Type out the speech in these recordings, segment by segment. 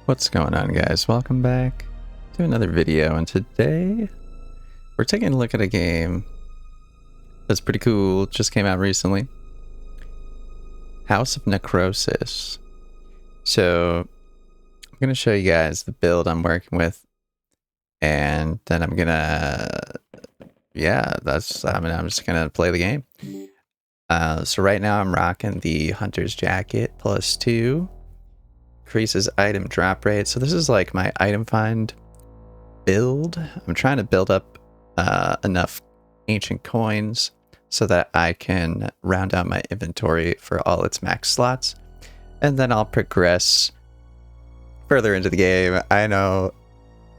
What's going on, guys? Welcome back to another video, and today we're taking a look at a game that's pretty cool. Just came out recently. House of Necrosis. So I'm gonna show you guys the build I'm working with, and then I'm just gonna play the game. So right now I'm rocking the Hunter's Jacket +2. Increases item drop rate. So this is like my item find build. I'm trying to build up enough ancient coins so that I can round out my inventory for all its max slots, and then I'll progress further into the game. I know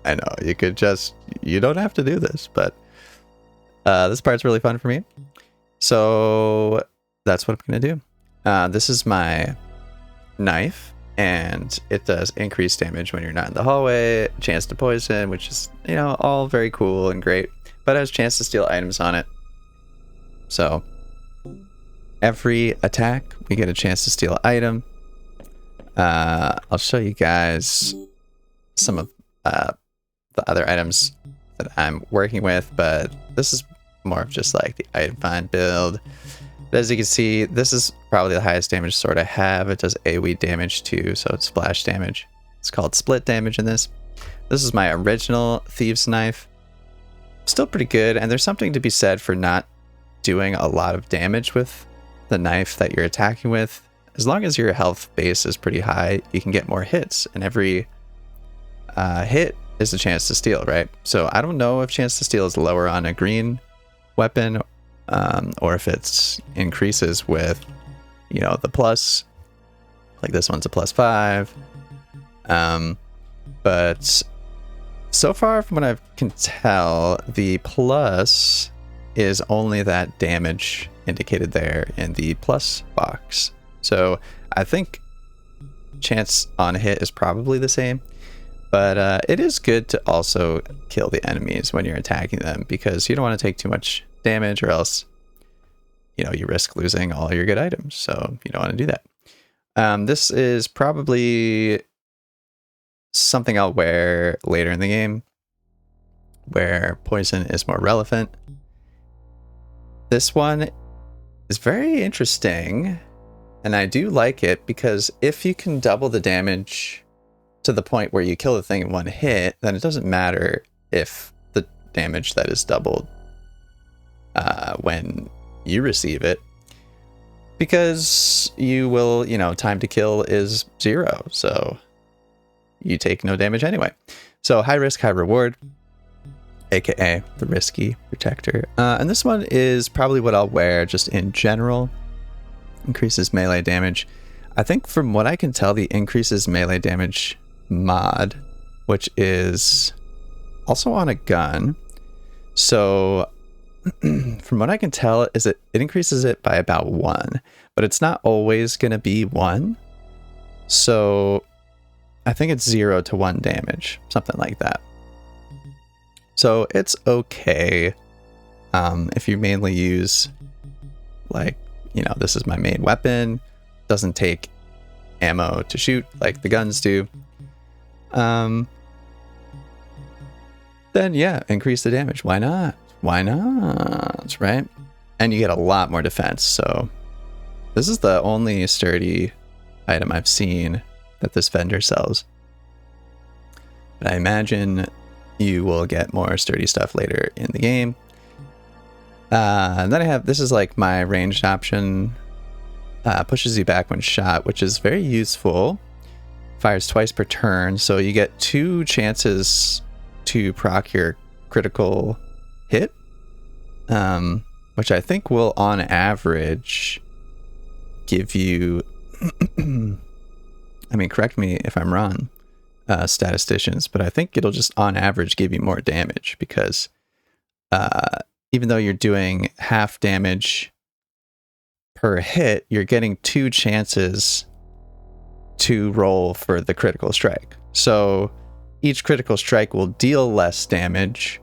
you don't have to do this, but this part's really fun for me, so that's what I'm gonna do. This is my knife, and it does increased damage when you're not in the hallway, chance to poison, which is, all very cool and great, but it has chance to steal items on it. So every attack, we get a chance to steal an item. I'll show you guys some of the other items that I'm working with, but this is more of just like the item find build. As you can see, this is probably the highest damage sword I have. It does AoE damage too, so it's splash damage. It's called split damage in this. This is my original Thieves Knife. Still pretty good, and there's something to be said for not doing a lot of damage with the knife that you're attacking with. As long as your health base is pretty high, you can get more hits, and every hit is a chance to steal, right? So I don't know if chance to steal is lower on a green weapon, or if it's increases with, the plus, like this one's a +5. But so far from what I can tell, the plus is only that damage indicated there in the plus box. So I think chance on a hit is probably the same, but it is good to also kill the enemies when you're attacking them, because you don't want to take too much damage, or else you risk losing all your good items, so you don't want to do that. This is probably something I'll wear later in the game, where poison is more relevant. This one is very interesting, and I do like it, because if you can double the damage to the point where you kill the thing in one hit, then it doesn't matter if the damage that is doubled when you receive it, because you will, time to kill is 0, so you take no damage anyway. So high risk, high reward, aka the risky protector. And this one is probably what I'll wear just in general. Increases melee damage. I think from what I can tell, the increases melee damage mod, which is also on a gun. So from what I can tell, is it increases it by about 1, but it's not always going to be 1. So I think it's 0 to 1 damage, something like that. So it's okay if you mainly use, like, this is my main weapon, doesn't take ammo to shoot like the guns do. Then yeah, increase the damage. Why not? Why not, right? And you get a lot more defense. So this is the only sturdy item I've seen that this vendor sells, but I imagine you will get more sturdy stuff later in the game. And then I have, this is like my ranged option, pushes you back when shot, which is very useful. Fires twice per turn, so you get 2 chances to proc your critical hit, which I think will on average give you I mean, correct me if I'm wrong, statisticians, but I think it'll just on average give you more damage, because even though you're doing half damage per hit, you're getting 2 chances to roll for the critical strike. So each critical strike will deal less damage,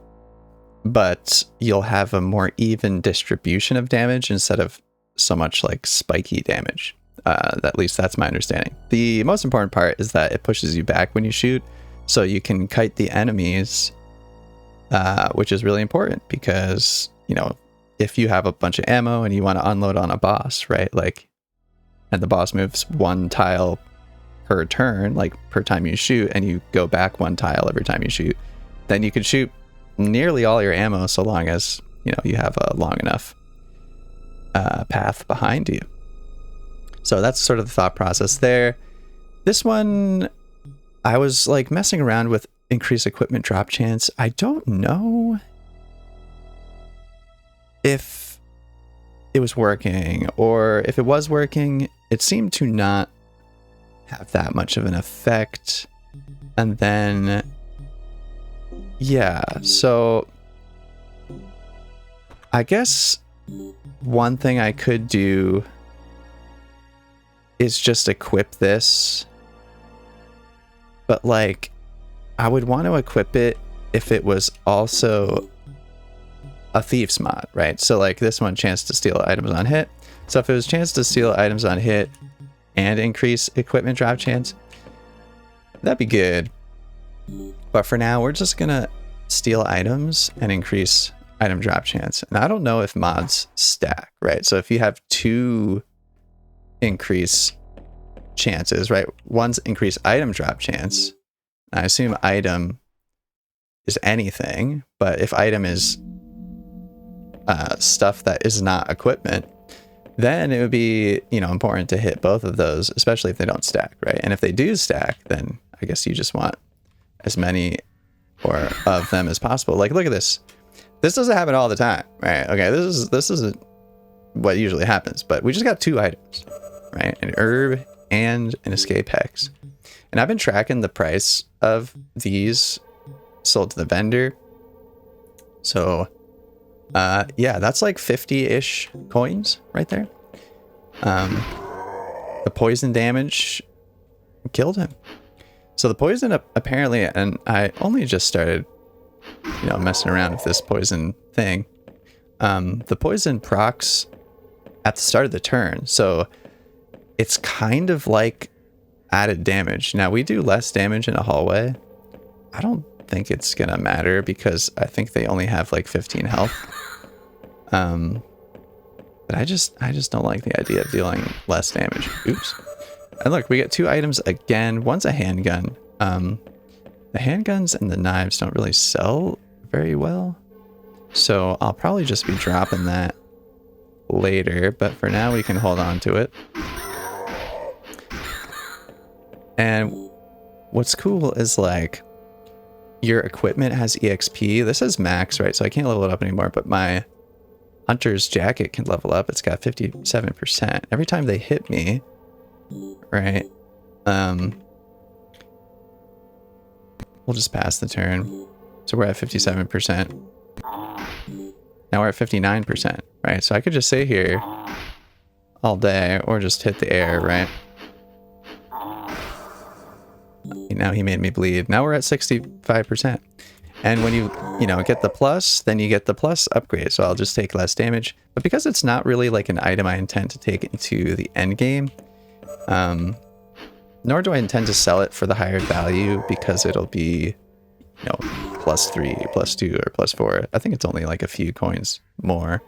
but you'll have a more even distribution of damage instead of so much like spiky damage. At least that's my understanding. The most important part is that it pushes you back when you shoot, so you can kite the enemies, which is really important because, you know, if you have a bunch of ammo and you want to unload on a boss, right? Like, and the boss moves one tile per turn, like per time you shoot, and you go back one tile every time you shoot, then you could shoot nearly all your ammo so long as, you know, you have a long enough path behind you. So that's sort of the thought process there. This one, I was like messing around with increased equipment drop chance. I don't know if it was working, or if it was working, it seemed to not have that much of an effect. And then, yeah, so I guess one thing I could do is just equip this, but like I would want to equip it if it was also a thief's mod, right? So like this one, chance to steal items on hit. So if it was chance to steal items on hit and increase equipment drop chance, that'd be good. But for now, we're just gonna steal items and increase item drop chance. And I don't know if mods stack, right? So if you have two increase chances, right? One's increase item drop chance. I assume item is anything, but if item is stuff that is not equipment, then it would be, you know, important to hit both of those, especially if they don't stack, right? And if they do stack, then I guess you just want as many or of them as possible. Like, look at this. This doesn't happen all the time, right? Okay, this isn't what usually happens, but we just got two items, right? An herb and an escape hex. And I've been tracking the price of these sold to the vendor. So, yeah, that's like 50-ish coins right there. The poison damage killed him. So the poison apparently, and I only just started, you know, messing around with this poison thing. The poison procs at the start of the turn. So it's kind of like added damage. Now we do less damage in a hallway. I don't think it's gonna matter because I think they only have like 15 health. But I just don't like the idea of dealing less damage. Oops. And look, we get two items again. One's a handgun. The handguns and the knives don't really sell very well, so I'll probably just be dropping that later, but for now we can hold on to it. And what's cool is like your equipment has EXP. This is max, right? So I can't level it up anymore, but my hunter's jacket can level up. It's got 57%. Every time they hit me, right? We'll just pass the turn. So we're at 57%. Now we're at 59%, right? So I could just stay here all day or just hit the air, right? Now he made me bleed. Now we're at 65%. And when you know, get the plus, then you get the plus upgrade. So I'll just take less damage. But because it's not really like an item I intend to take into the end game, nor do I intend to sell it for the higher value because it'll be, you know, +3, +2, or +4. I think it's only like a few coins more.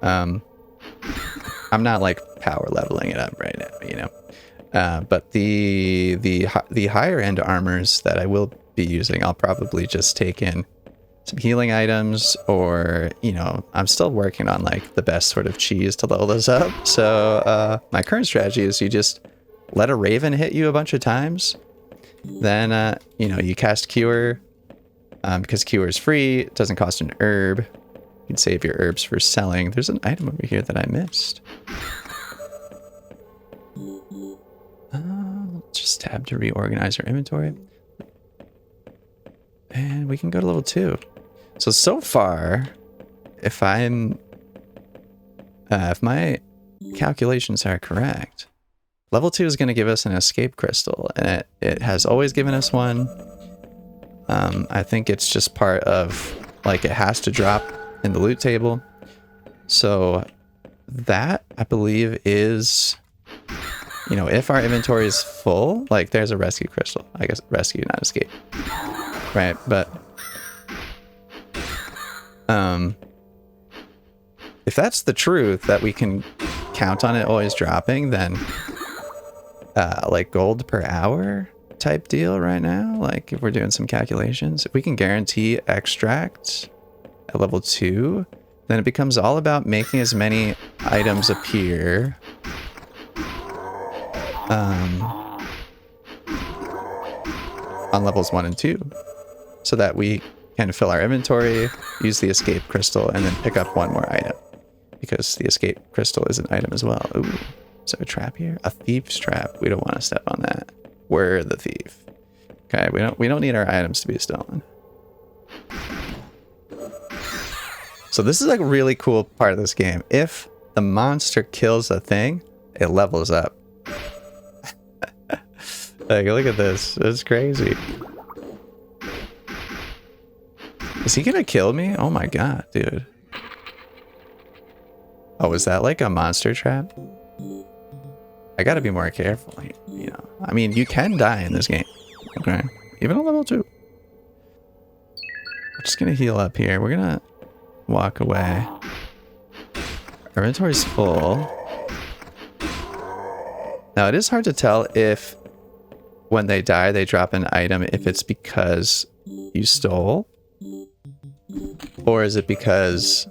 I'm not like power leveling it up right now, you know. But the higher end armors that I will be using, I'll probably just take in some healing items, or, you know, I'm still working on like the best sort of cheese to level those up. So my current strategy is you just let a raven hit you a bunch of times, then you know, you cast cure, because cure is free, it doesn't cost an herb. You can save your herbs for selling. There's an item over here that I missed. Just tab to reorganize our inventory, and we can go to level 2. So far, if my calculations are correct, level 2 is going to give us an escape crystal, and it has always given us one. I think it's just part of, like, it has to drop in the loot table. So that, I believe, is you know, if our inventory is full, like there's a rescue crystal. I guess rescue, not escape. Right, but if that's the truth, that we can count on it always dropping, then like gold per hour type deal right now, like if we're doing some calculations, if we can guarantee extract at level 2, then it becomes all about making as many items appear on levels 1 and 2, so that we can fill our inventory, use the escape crystal, and then pick up one more item, because the escape crystal is an item as well. Ooh, is there a trap here? A thief's trap. We don't want to step on that. We're the thief. Okay, we don't need our items to be stolen. So this is like a really cool part of this game. If the monster kills a thing, it levels up. Like, look at this. It's crazy. Is he gonna kill me? Oh my god, dude. Oh, is that like a monster trap? I gotta be more careful, you know. I mean, you can die in this game. Okay. Even on level 2. We're just gonna heal up here. We're gonna walk away. Our inventory's full. Now, it is hard to tell if when they die, they drop an item, if it's because you stole, or is it because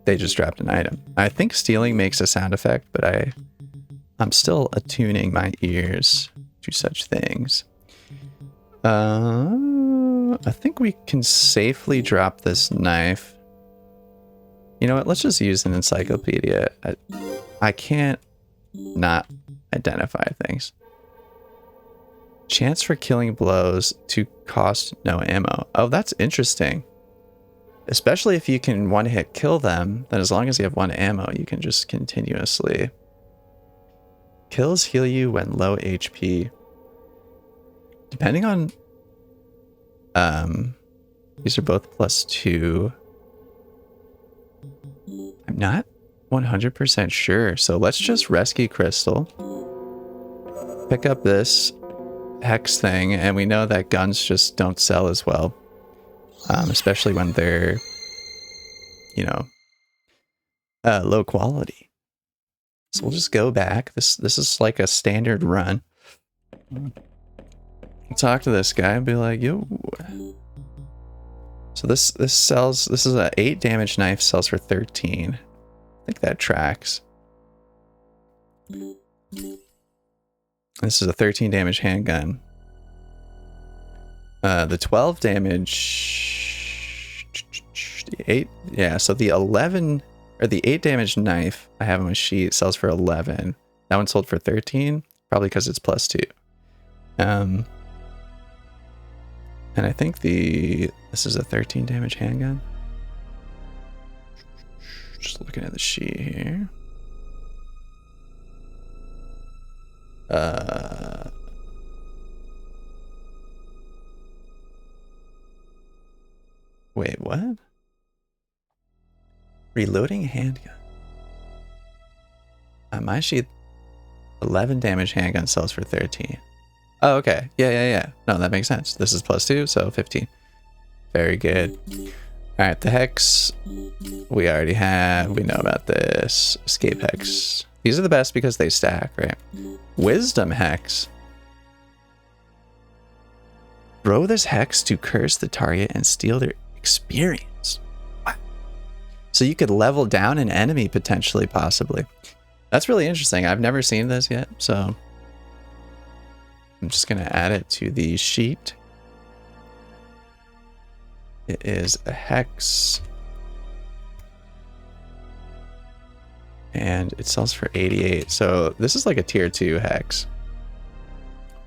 they just dropped an item. I think stealing makes a sound effect, but I'm still attuning my ears to such things. I think we can safely drop this knife. You know what? Let's just use an encyclopedia. I can't not identify things. Chance for killing blows to cost no ammo. Oh, that's interesting. Especially if you can one-hit kill them, then as long as you have 1 ammo, you can just continuously. Kills heal you when low HP. Depending on... these are both +2. I'm not 100% sure, so let's just rescue Crystal. Pick up this hex thing, and we know that guns just don't sell as well. Especially when they're, you know, low quality. So we'll just go back. This is like a standard run. Talk to this guy and be like, yo. So this sells. This is a 8 damage knife, sells for 13. I think that tracks. This is a 13 damage handgun. The 12 damage, the 8, yeah, so the 11, or the 8 damage knife I have on my sheet sells for 11. That one sold for 13, probably because it's +2. And I think this is a 13 damage handgun. Just looking at the sheet here. Wait, what? Reloading handgun. My sheet, 11 damage handgun sells for 13. Oh, okay. Yeah. No, that makes sense. This is +2, so 15. Very good. All right, the hex we already have. We know about this. Escape hex. These are the best because they stack, right? Wisdom hex. Throw this hex to curse the target and steal their experience. Wow. So you could level down an enemy potentially, possibly. That's really interesting. I've never seen this yet, so I'm just going to add it to the sheet. It is a hex. And it sells for 88. So this is like a tier 2 hex.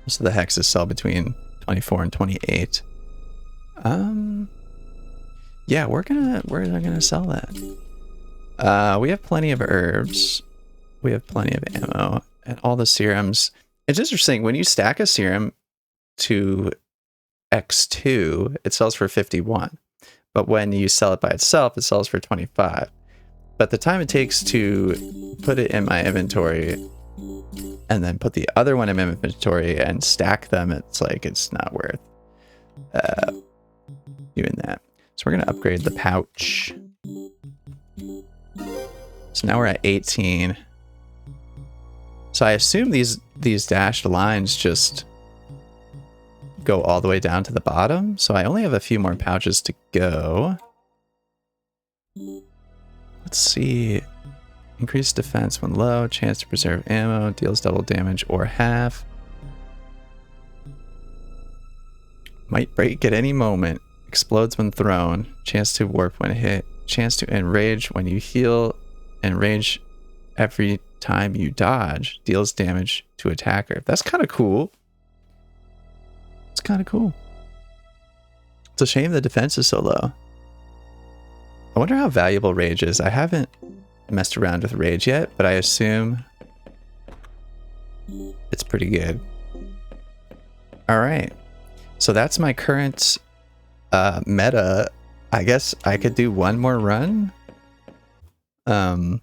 Most of the hexes sell between 24 and 28. Yeah, we're gonna sell that. We have plenty of herbs. We have plenty of ammo and all the serums. It's interesting when you stack a serum to X2, it sells for 51. But when you sell it by itself, it sells for 25. But the time it takes to put it in my inventory and then put the other one in my inventory and stack them, it's like, it's not worth doing that. So we're going to upgrade the pouch. So now we're at 18. So I assume these dashed lines just go all the way down to the bottom. So I only have a few more pouches to go. Let's see. Increased defense when low, chance to preserve ammo, deals double damage or half. Might break at any moment. Explodes when thrown. Chance to warp when hit. Chance to enrage when you heal. Enrage every time you dodge. Deals damage to attacker. That's kind of cool. It's kind of cool. It's a shame the defense is so low. I wonder how valuable rage is. I haven't messed around with rage yet, but I assume it's pretty good. All right. So that's my current meta. I guess I could do one more run. And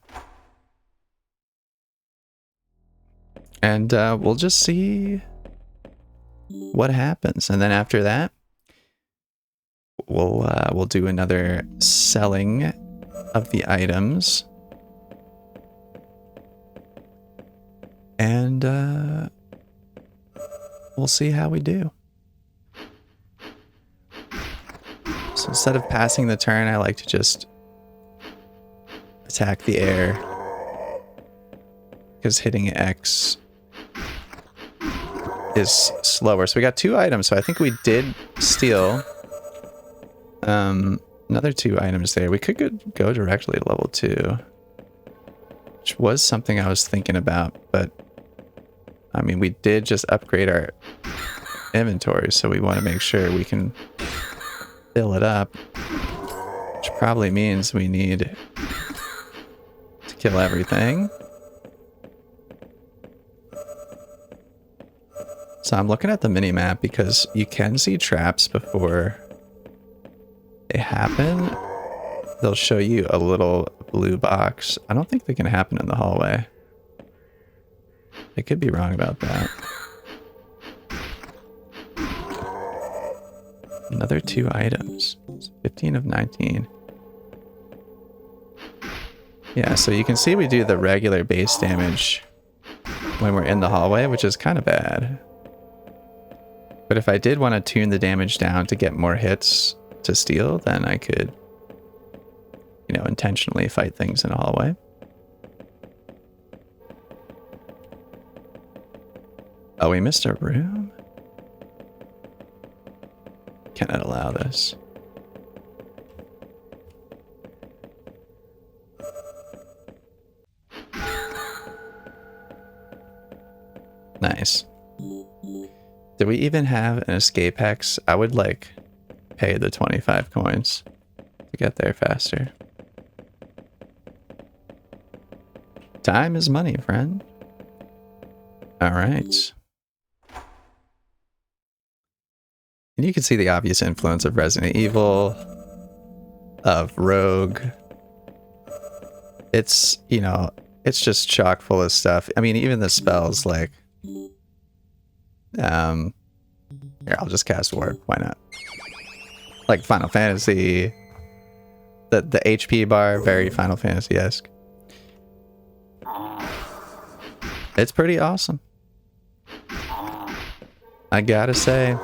we'll just see what happens. And then after that, we'll do another selling of the items. And we'll see how we do. So instead of passing the turn, I like to just attack the air, because hitting X is slower. So we got 2 items, so I think we did steal another 2 items there. We could go directly to level 2, which was something I was thinking about, but I mean, we did just upgrade our inventory, so we want to make sure we can fill it up, which probably means we need to kill everything. So I'm looking at the mini-map because you can see traps before they happen. They'll show you a little blue box. I don't think they can happen in the hallway. I could be wrong about that. Another 2 items. 15 of 19. Yeah, so you can see we do the regular base damage when we're in the hallway, which is kind of bad. But if I did want to tune the damage down to get more hits to steal, then I could, you know, intentionally fight things in a hallway. Oh, we missed a room? Cannot allow this. Nice. Do we even have an escape hex? I would like pay the 25 coins to get there faster. Time is money, friend. All right. And you can see the obvious influence of Resident Evil, of Rogue. It's, you know, it's just chock full of stuff. I mean, even the spells, like, here, I'll just cast Ward. Why not? Like Final Fantasy. The HP bar, very Final Fantasy-esque. It's pretty awesome. I gotta say,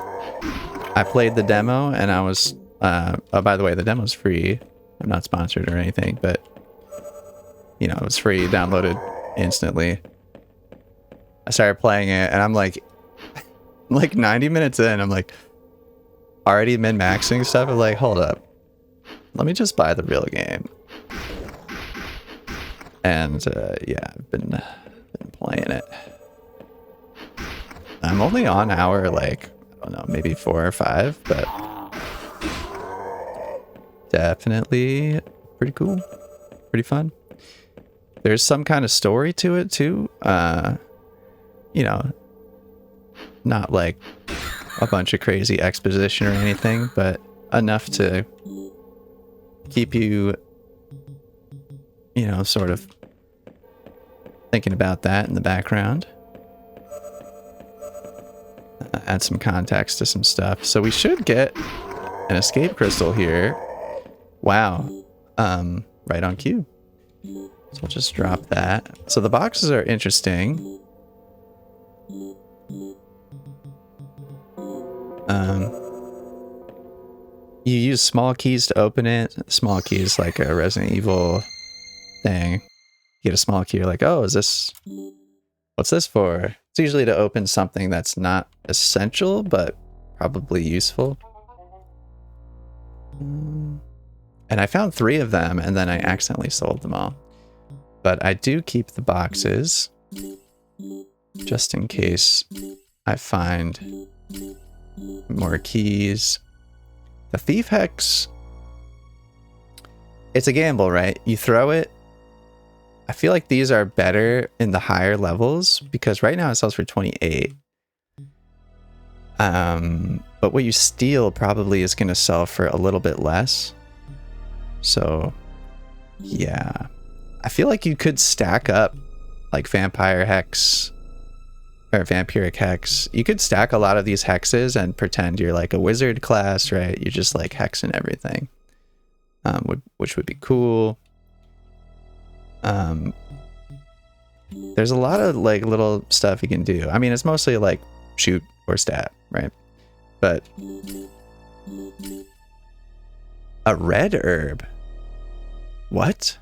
I played the demo and I was, oh, by the way, the demo's free. I'm not sponsored or anything, but, you know, it was free, downloaded instantly. I started playing it and I'm like 90 minutes in, I'm like, already min-maxing stuff. I'm like, hold up. Let me just buy the real game. And, yeah, I've been playing it. I'm only on hour, like, I don't know, maybe 4 or 5, but definitely pretty cool, pretty fun. There's some kind of story to it too. You know, not like a bunch of crazy exposition or anything, but enough to keep you you know, sort of thinking about that in the background. Add some context to some stuff. So we should get an escape crystal here. Wow. Right on cue. So we'll just drop that. So the boxes are interesting. You use small keys to open it. Small key is like a Resident Evil thing. You get a small key, you're like, oh, is this... what's this for? It's usually to open something that's not essential, but probably useful. And I found 3 of them, and then I accidentally sold them all. But I do keep the boxes, just in case I find more keys. The Thief Hex, it's a gamble, right? You throw it. I feel like these are better in the higher levels, because right now it sells for 28. But what you steal probably is going to sell for a little bit less. So, yeah. I feel like you could stack up like Vampire Hex or Vampiric Hex. You could stack a lot of these hexes and pretend you're like a wizard class, right? You're just like hexing everything, which would be cool. There's a lot of like little stuff you can do. I mean, it's mostly like shoot or stab, right? But a red herb. What?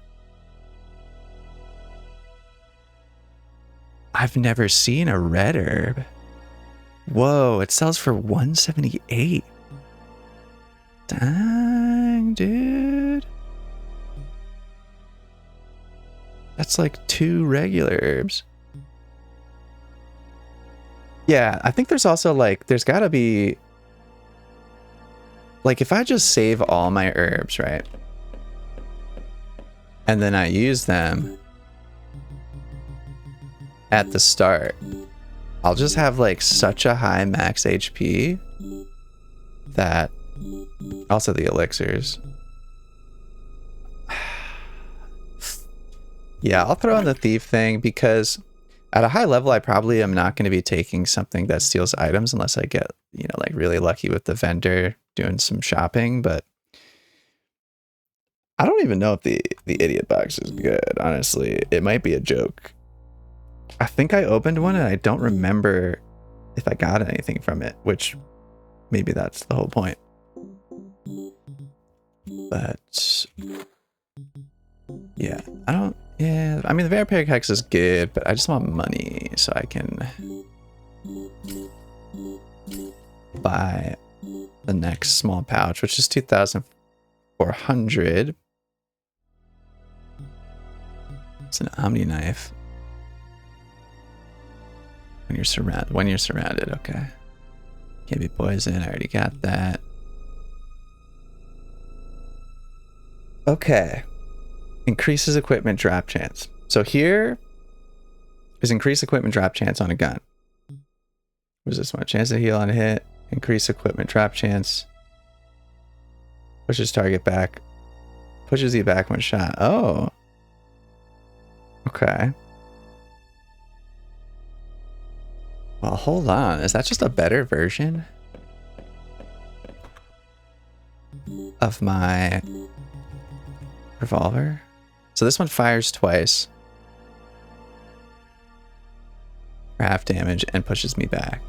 I've never seen a red herb. Whoa, it sells for 178. Dang, dude. That's like 2 regular herbs. Yeah, I think there's also like, there's gotta be, like if I just save all my herbs, right? And then I use them at the start, I'll just have like such a high max HP that, also the elixirs. Yeah, I'll throw in the thief thing because at a high level, I probably am not going to be taking something that steals items unless I get, you know, like really lucky with the vendor doing some shopping. But I don't even know if the idiot box is good, honestly. It might be a joke. I think I opened one and I don't remember if I got anything from it, which maybe that's the whole point. But yeah, yeah, I mean, the Vampiric Hex is good, but I just want money so I can buy the next small pouch, which is 2,400. It's an Omni knife. When you're surrounded, okay. Can't be poison, I already got that. Okay. Increases equipment drop chance. So here is increased equipment drop chance on a gun. What is this one? Chance to heal on a hit. Increase equipment drop chance. Pushes target back. Pushes you back when shot. Oh. Okay. Well, hold on. Is that just a better version of my revolver? So this one fires twice for half damage and pushes me back.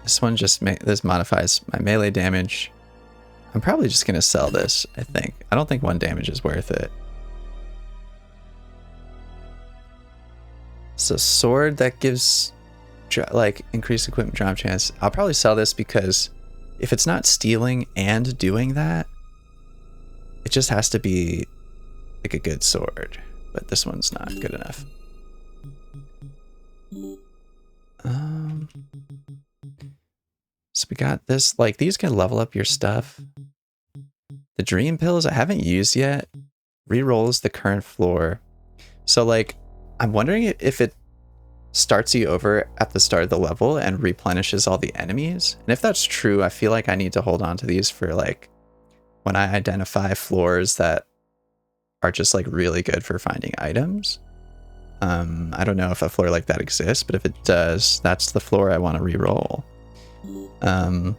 This one just this modifies my melee damage. I'm probably just gonna sell this, I think. I don't think 1 damage is worth it. So sword that gives like increased equipment drop chance. I'll probably sell this because if it's not stealing and doing that, it just has to be like a good sword. But this one's not good enough. So we got this, like these can level up your stuff. The dream pills I haven't used yet. Rerolls the current floor. So like, I'm wondering if it starts you over at the start of the level and replenishes all the enemies. And if that's true, I feel like I need to hold on to these for like when I identify floors that are just like really good for finding items. I don't know if a floor like that exists, but if it does, that's the floor I want to re-roll. Yeah,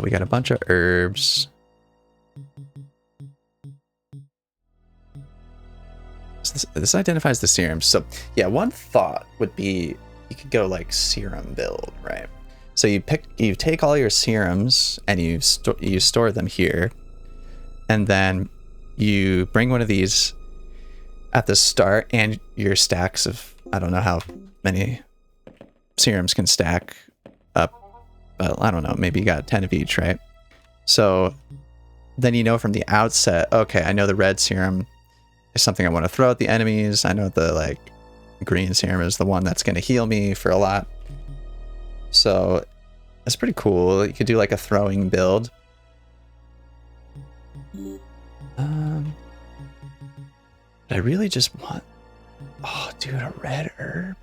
we got a bunch of herbs. This identifies the serums. So yeah, one thought would be you could go like serum build, right? So you take all your serums and you store them here, and then you bring one of these at the start, and your stacks of, I don't know how many serums can stack up, but I don't know, maybe you got 10 of each, right? So then you know from the outset, okay, I know the red serum is something I want to throw at the enemies. I know the like green serum is the one that's going to heal me for a lot. So that's pretty cool. You could do like a throwing build. I really just want, oh dude, a red herb.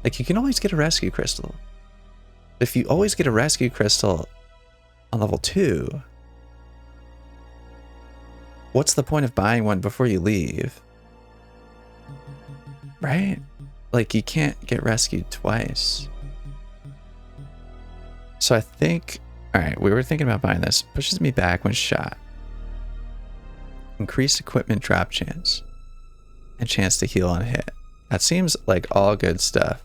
Like you can always get a rescue crystal. If you always get a rescue crystal on level 2, what's the point of buying one before you leave? Right? Like you can't get rescued twice. So I think, all right, we were thinking about buying this. Pushes me back when shot. Increased equipment drop chance. And chance to heal on hit. That seems like all good stuff.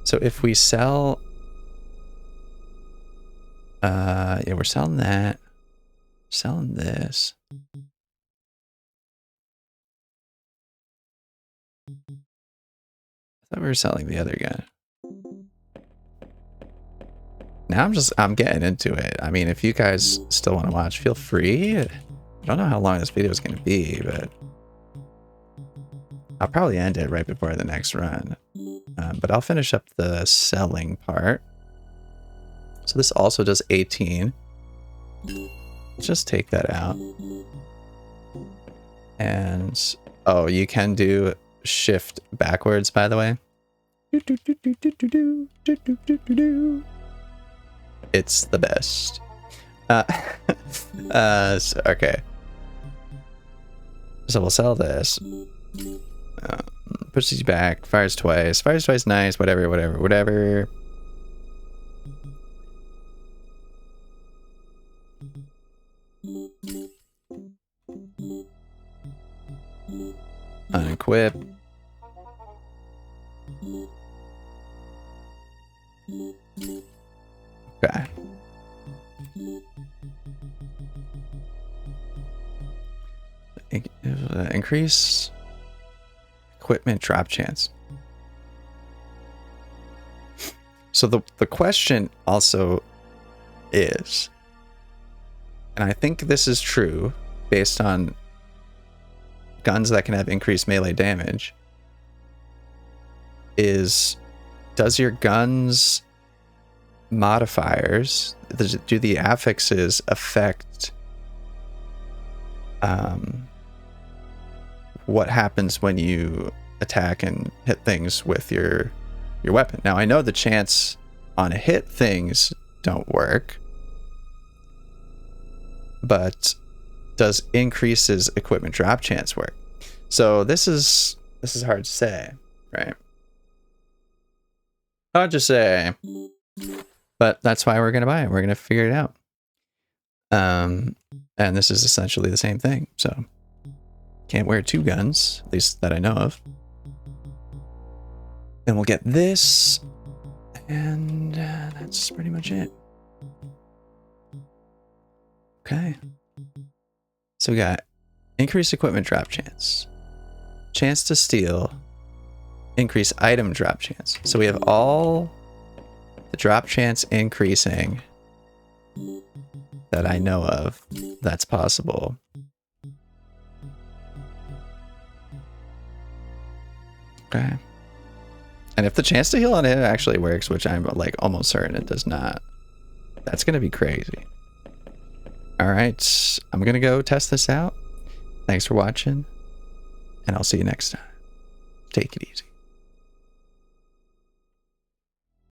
So if we sell, yeah, we're selling that. Selling this. I thought we were selling the other gun. Now I'm getting into it. I mean, if you guys still want to watch, feel free. I don't know how long this video is going to be, but I'll probably end it right before the next run. But I'll finish up the selling part. So this also does 18. Let's just take that out. And, oh, you can do shift backwards, by the way. It's the best. So, okay. So we'll sell this. Pushes you back. Fires twice. Fires twice, nice. Whatever. Unequip. Okay. Increase equipment drop chance. So the question also is, and I think this is true based on guns that can have increased melee damage, is does your gun's modifiers, do the affixes affect what happens when you attack and hit things with your weapon? Now I know the chance on hit things don't work, but does increases equipment drop chance work? So this is hard to say, right? Hard to say, but that's why we're gonna buy it. We're gonna figure it out. And this is essentially the same thing. So can't wear 2 guns, at least that I know of. Then we'll get this, and that's pretty much it. Okay. So we got increased equipment drop chance, chance to steal, increase item drop chance. So we have all the drop chance increasing that I know of that's possible. Okay. And if the chance to heal on it actually works, which I'm like almost certain it does not, that's going to be crazy. All right, I'm going to go test this out. Thanks for watching, and I'll see you next time. Take it easy.